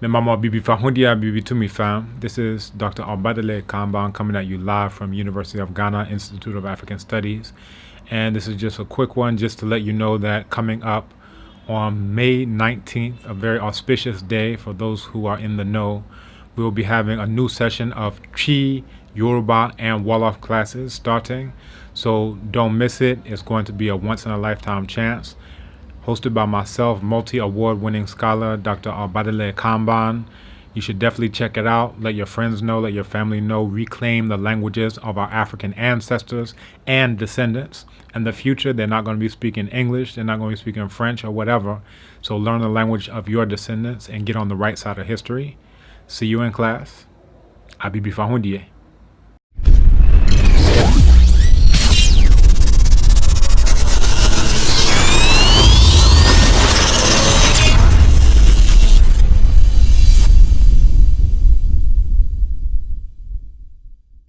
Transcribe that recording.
Mama Bibi Fahundia Bibi Tumi fam. This is Dr. Albadale Kamban coming at you live from University of Ghana Institute of African Studies. And this is just a quick one just to let you know that coming up on May 19th, a very auspicious day for those who are in the know, we will be having a new session of Chi, Yoruba, and Wolof classes starting. So don't miss it. It's going to be a once-in-a-lifetime chance. Hosted by myself, multi-award-winning scholar Dr. Albadale Kamban. You should definitely check it out. Let your friends know, let your family know. Reclaim the languages of our African ancestors and descendants. In the future, they're not going to be speaking English. They're not going to be speaking French or whatever. So learn the language of your descendants and get on the right side of history. See you in class. Abibi Fahundie.